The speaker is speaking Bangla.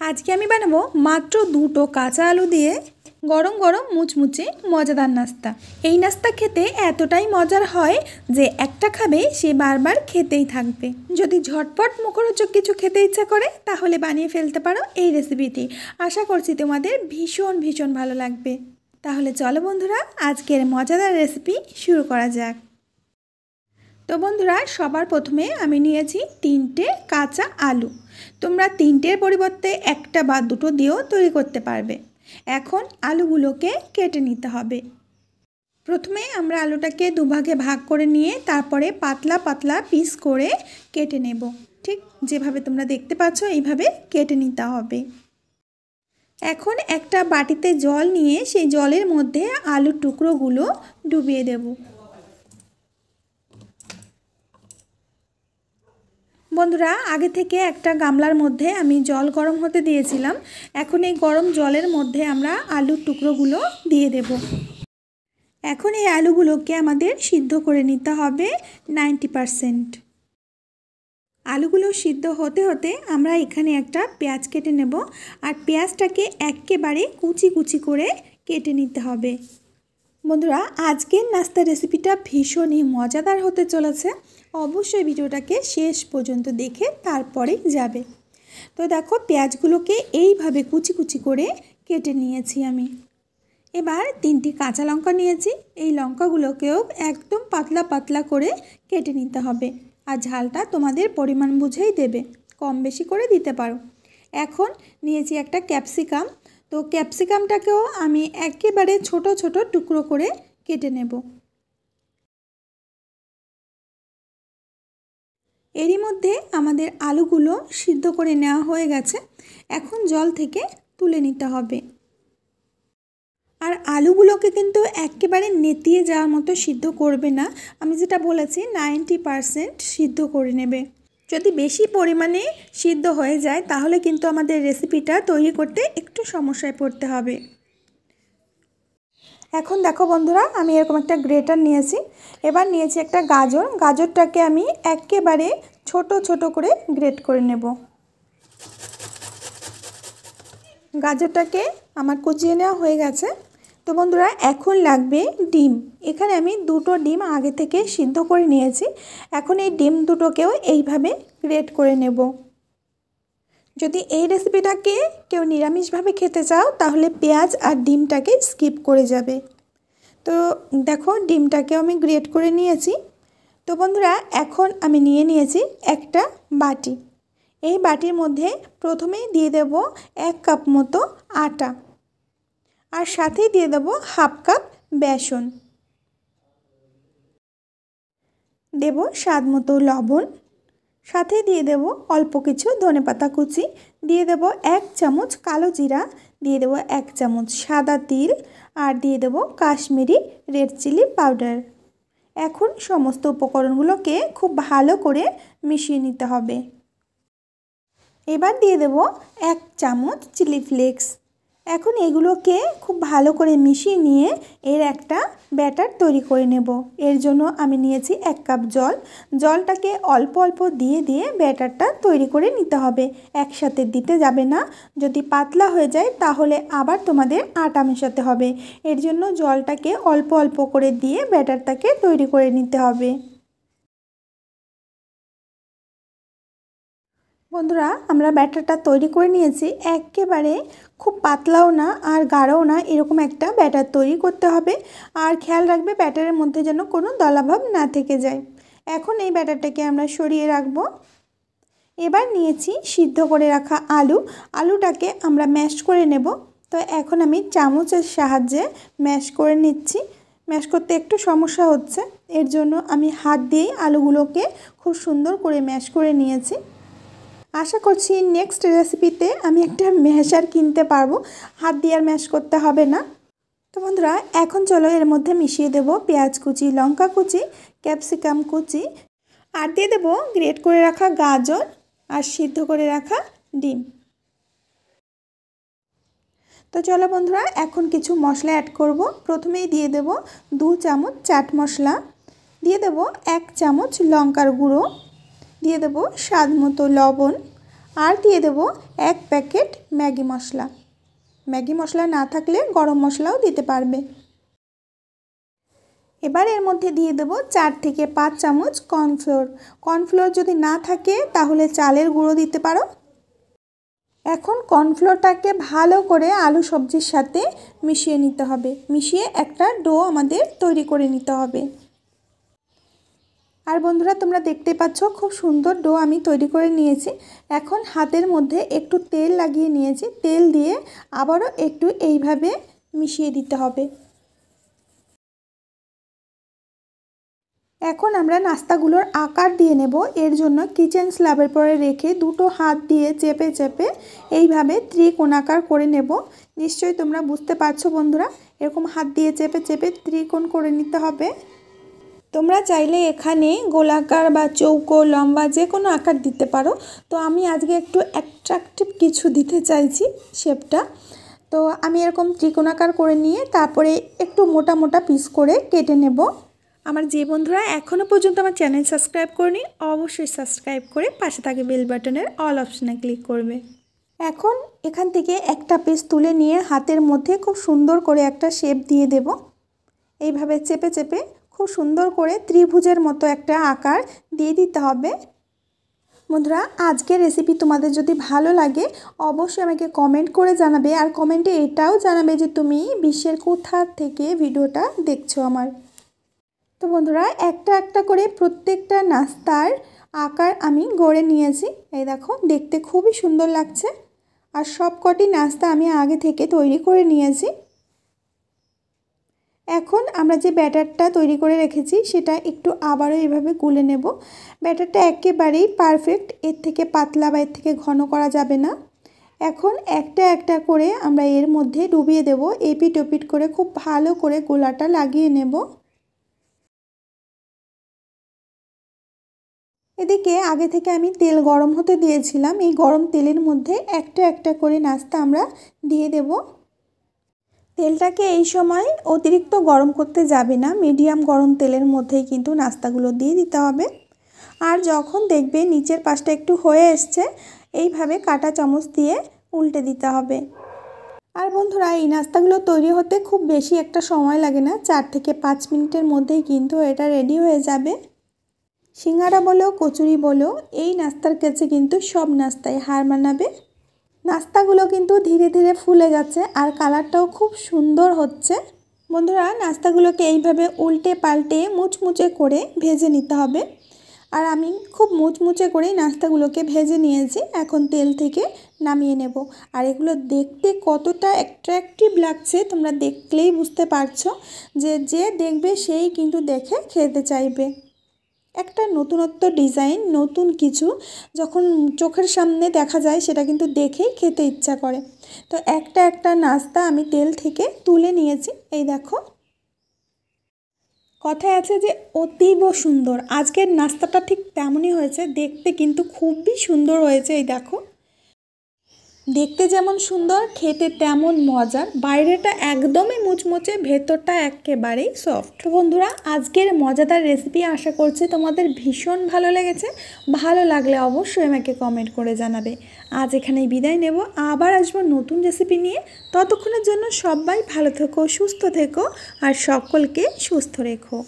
আজকে আমি বানাবো মাত্র দুটো কাঁচা আলু দিয়ে গরম গরম মুচমুচে মজাদার নাস্তা। এই নাস্তা খেতে এতটাই মজার হয় যে একটা খাবে সে বারবার খেতেই থাকবে। যদি ঝটপট মুখরোচক কিছু খেতে ইচ্ছা করে তাহলে বানিয়ে ফেলতে পারো এই রেসিপিটি। আশা করছি তোমাদের ভীষণ ভীষণ ভালো লাগবে। তাহলে চলো বন্ধুরা, আজকের মজাদার রেসিপি শুরু করা যাক। তো বন্ধুরা, সবার প্রথমে আমি নিয়েছি 3টে কাঁচা আলু। তোমরা 3টের পরিবর্তে একটা বা দুটো দিয়েও তৈরি করতে পারবে। এখন আলুগুলোকে কেটে নিতে হবে। প্রথমে আমরা আলুটাকে দুভাগে ভাগ করে নিয়ে তারপরে পাতলা পাতলা পিস করে কেটে নেব। ঠিক যেভাবে তোমরা দেখতে পাচ্ছ এইভাবে কেটে নিতে হবে। এখন একটা বাটিতে জল নিয়ে সেই জলের মধ্যে আলুর টুকরোগুলো ডুবিয়ে দেব। বন্ধুরা, আগে থেকে একটা গামলার মধ্যে আমি জল গরম হতে দিয়েছিলাম। এখন এই গরম জলের মধ্যে আমরা আলুর টুকরোগুলো দিয়ে দেব। এখন এই আলুগুলোকে আমাদের সিদ্ধ করে নিতে হবে 90%। আলুগুলো সিদ্ধ হতে হতে আমরা এখানে একটা পেঁয়াজ কেটে নেব। আর পেঁয়াজটাকে একেবারে কুচি কুচি করে কেটে নিতে হবে। বন্ধুরা, আজকের নাস্তা রেসিপিটা ভীষণই মজাদার হতে চলেছে। অবশ্যই ভিডিওটাকে শেষ পর্যন্ত দেখে তারপরেই যাবে। তো দেখো, পেঁয়াজগুলোকে এইভাবে কুচি কুচি করে কেটে নিয়েছি আমি। এবার 3টি কাঁচা লঙ্কা নিয়েছি। এই লঙ্কাগুলোকেও একদম পাতলা পাতলা করে কেটে নিতে হবে। আর ঝালটা তোমাদের পরিমাণ বুঝেই দেবে, কম বেশি করে দিতে পারো। এখন নিয়েছি একটা ক্যাপসিকাম। তো ক্যাপসিকামটাকেও আমি একেবারে ছোট ছোট টুকরো করে কেটে নেব। এরই মধ্যে আমাদের আলুগুলো সিদ্ধ করে নেওয়া হয়ে গেছে। এখন জল থেকে তুলে নিতে হবে। আর আলুগুলোকে কিন্তু একেবারে নেতিয়ে যাওয়ার মতো সিদ্ধ করবে না। আমি যেটা বলেছি 90% সিদ্ধ করে নেবে। যদি বেশি পরিমাণে সিদ্ধ হয়ে যায় তাহলে কিন্তু আমাদের রেসিপিটা তৈরি করতে একটু সমস্যায় পড়তে হবে। এখন দেখো বন্ধুরা, আমি এরকম একটা গ্রেটার নিয়েছি। এবার নিয়েছি একটা গাজর। গাজরটাকে আমি একেবারে ছোট ছোট করে গ্রেট করে নেব। গাজরটাকে আমার কুচিয়ে নেওয়া হয়ে গেছে। তো বন্ধুরা, এখন লাগবে ডিম। এখানে আমি 2টো ডিম আগে থেকে সিদ্ধ করে নিয়েছি। এখন এই ডিম দুটোকেও এইভাবে গ্রেট করে নেব। যদি এই রেসিপিটাকে কেউ নিরামিষভাবে খেতে চাও তাহলে পেঁয়াজ আর ডিমটাকে স্কিপ করে যাবে। তো দেখো, ডিমটাকেও আমি গ্রেট করে নিয়েছি। তো বন্ধুরা, এখন আমি নিয়ে নিয়েছি একটা বাটি। এই বাটির মধ্যে প্রথমেই দিয়ে দেব 1 কাপ মতো আটা। আর সাথেই দিয়ে দেব 1/2 কাপ বেসন। দেব স্বাদ মতো লবণ। সাথে দিয়ে দেব অল্প কিছু ধনেপাতা কুচি। দিয়ে দেব 1 চামচ কালো জিরা। দিয়ে দেব 1 চামচ সাদা তিল। আর দিয়ে দেব কাশ্মীরি রেড চিলি পাউডার। এখন সমস্ত উপকরণগুলোকে খুব ভালো করে মিশিয়ে নিতে হবে। এবার দিয়ে দেব 1 চামচ চিলি ফ্লেক্স। এখন এগুলোকে খুব ভালো করে মিশিয়ে নিয়ে এর একটা ব্যাটার তৈরি করে নেব। এর জন্য আমি নিয়েছি 1 কাপ জল। জলটাকে অল্প অল্প দিয়ে দিয়ে ব্যাটারটা তৈরি করে নিতে হবে, একসাথে দিতে যাবে না। যদি পাতলা হয়ে যায় তাহলে আবার তোমাদের আটা মেশাতে হবে। এর জন্য জলটাকে অল্প অল্প করে দিয়ে ব্যাটারটাকে তৈরি করে নিতে হবে। বন্ধুরা, আমরা ব্যাটারটা তৈরি করে নিয়েছি। একেবারে খুব পাতলাও না আর গাঢ়ও না, এরকম একটা ব্যাটার তৈরি করতে হবে। আর খেয়াল রাখবে ব্যাটারের মধ্যে যেন কোনো দলাভাব না থেকে যায়। এখন এই ব্যাটারটাকে আমরা সরিয়ে রাখবো। এবার নিয়েছি সিদ্ধ করে রাখা আলু। আলুটাকে আমরা ম্যাশ করে নেব। তো এখন আমি চামচের সাহায্যে ম্যাশ করে নিচ্ছি। ম্যাশ করতে একটু সমস্যা হচ্ছে, এর জন্য আমি হাত দিয়েই আলুগুলোকে খুব সুন্দর করে ম্যাশ করে নিয়েছি। আশা করছি নেক্সট রেসিপিতে আমি একটা ম্যাশার কিনতে পারবো, হাত দিয়ে আর ম্যাশ করতে হবে না। তো বন্ধুরা, এখন চলো এর মধ্যে মিশিয়ে দেব পেঁয়াজ কুচি, লঙ্কা কুচি, ক্যাপসিকাম কুচি। আর দিয়ে দেবো গ্রেট করে রাখা গাজর আর সিদ্ধ করে রাখা ডিম। তো চলো বন্ধুরা, এখন কিছু মশলা অ্যাড করব। প্রথমেই দিয়ে দেব 2 চামচ চাট মশলা। দিয়ে দেব 1 চামচ লঙ্কার গুঁড়ো। দিয়ে দেব স্বাদ মতো লবণ। আর দিয়ে দেব 1 প্যাকেট ম্যাগি মশলা। ম্যাগি মশলা না থাকলে গরম মশলাও দিতে পারবে। এবার এর মধ্যে দিয়ে দেবো 4 থেকে 5 চামচ কর্নফ্লোর। কর্নফ্লোর যদি না থাকে তাহলে চালের গুঁড়ো দিতে পারো। এখন কর্নফ্লোরটাকে ভালো করে আলু সবজির সাথে মিশিয়ে নিতে হবে। মিশিয়ে একটা ডো আমাদের তৈরি করে নিতে হবে। আর বন্ধুরা তোমরা দেখতে পাচ্ছ খুব সুন্দর ডো আমি তৈরি করে নিয়েছি। এখন হাতের মধ্যে একটু তেল লাগিয়ে নিয়েছি। তেল দিয়ে আবারও একটু এইভাবে মিশিয়ে দিতে হবে। এখন আমরা নাস্তাগুলোর আকার দিয়ে নেব। এর জন্য কিচেন স্ল্যাবের পরে রেখে দুটো হাত দিয়ে চেপে চেপে এইভাবে ত্রিকোণাকার করে নেব। নিশ্চয়ই তোমরা বুঝতে পারছো বন্ধুরা, এরকম হাত দিয়ে চেপে চেপে ত্রিকোণ করে নিতে হবে। তোমরা চাইলে এখানে গোলাকার বা চৌকো লম্বা যে কোনো আকার দিতে পারো। তো আমি আজকে একটু অ্যাট্রাকটিভ কিছু দিতে চাইছি শেপটা। তো আমি এরকম ত্রিকোণাকার করে নিয়ে তারপরে একটু মোটা মোটা পিস করে কেটে নেব। আমার যে বন্ধুরা এখনও পর্যন্ত আমার চ্যানেল সাবস্ক্রাইব করেনি অবশ্যই সাবস্ক্রাইব করে পাশে থাকে বেল বাটনের অল অপশানে ক্লিক করবে। এখন এখান থেকে একটা পিস তুলে নিয়ে হাতের মধ্যে খুব সুন্দর করে একটা শেপ দিয়ে দেব। এইভাবে চেপে চেপে খুব সুন্দর করে ত্রিভুজের মতো একটা আকার দিয়ে দিতে হবে। বন্ধুরা আজকের রেসিপি তোমাদের যদি ভালো লাগে অবশ্যই আমাকে কমেন্ট করে জানাবে। আর কমেন্টে এটাও জানাবে যে তুমি বিশ্বের কোথা থেকে ভিডিওটা দেখছো আমার। তো বন্ধুরা একটা একটা করে প্রত্যেকটা নাস্তার আকার আমি গড়ে নিয়েছি। এই দেখো দেখতে খুবই সুন্দর লাগছে। আর সবকটি নাস্তা আমি আগে থেকে তৈরি করে নিয়েছি। এখন আমরা যে ব্যাটারটা তৈরি করে রেখেছি সেটা একটু আবারও এভাবে গুলে নেব। ব্যাটারটা একেবারেই পারফেক্ট, এর থেকে পাতলা বা এর থেকে ঘন করা যাবে না। এখন একটা একটা করে আমরা এর মধ্যে ডুবিয়ে দেব। এপিট ওপিট করে খুব ভালো করে গোলাটা লাগিয়ে নেব। এদিকে আগে থেকে আমি তেল গরম হতে দিয়েছিলাম। এই গরম তেলের মধ্যে একটা একটা করে নাস্তা আমরা দিয়ে দেব। তেলটাকে এই সময় অতিরিক্ত গরম করতে যাবে না, মিডিয়াম গরম তেলের মধ্যেই কিন্তু নাস্তাগুলো দিয়ে দিতে হবে। আর যখন দেখবে নিচের পাশটা একটু হয়ে এসছে এইভাবে কাঁটা চামচ দিয়ে উল্টে দিতে হবে। আর বন্ধুরা এই নাস্তাগুলো তৈরি হতে খুব বেশি একটা সময় লাগে না, 4 থেকে 5 মিনিটের মধ্যেই কিন্তু এটা রেডি হয়ে যাবে। সিঙ্গারা বলো কচুরি বলো এই নাস্তার কাছে কিন্তু সব নাস্তাই হার মানাবে। নাস্তাগুলো কিন্তু ধীরে ধীরে ফুলে যাচ্ছে আর কালারটাও খুব সুন্দর হচ্ছে। বন্ধুরা নাস্তাগুলোকে এইভাবে উল্টে পাল্টে মুচমুচে করে ভেজে নিতে হবে। আর আমি খুব মুচমুচে করেই নাস্তাগুলোকে ভেজে নিয়েছি। এখন তেল থেকে নামিয়ে নেব। আর এগুলো দেখতে কতটা অ্যাট্রাকটিভ লাগছে তোমরা দেখলেই বুঝতে পারছো যে যে দেখবে সেই কিন্তু দেখে খেতে চাইবে। একটা নতুনত্ব ডিজাইন নতুন কিছু যখন চোখের সামনে দেখা যায় সেটা কিন্তু দেখেই খেতে ইচ্ছা করে। তো একটা একটা নাস্তা আমি তেল থেকে তুলে নিয়েছি। এই দেখো কথায় আছে যে অতীব সুন্দর, আজকের নাস্তাটা ঠিক তেমনই হয়েছে। দেখতে কিন্তু খুবই সুন্দর হয়েছে। এই দেখো দেখতে যেমন সুন্দর খেতে তেমন মজার। বাইরেটা একদমই মুচমুচে, ভেতরটা একেবারেই সফট। তো বন্ধুরা আজকের মজাদার রেসিপি আশা করছি তোমাদের ভীষণ ভালো লেগেছে। ভালো লাগলে অবশ্যই আমাকে কমেন্ট করে জানাবে। আজ এখানেই বিদায় নেব, আবার আসবো নতুন রেসিপি নিয়ে। ততক্ষণের জন্য সবাই ভালো থেকো, সুস্থ থেকো আর সকলকে সুস্থ রেখো।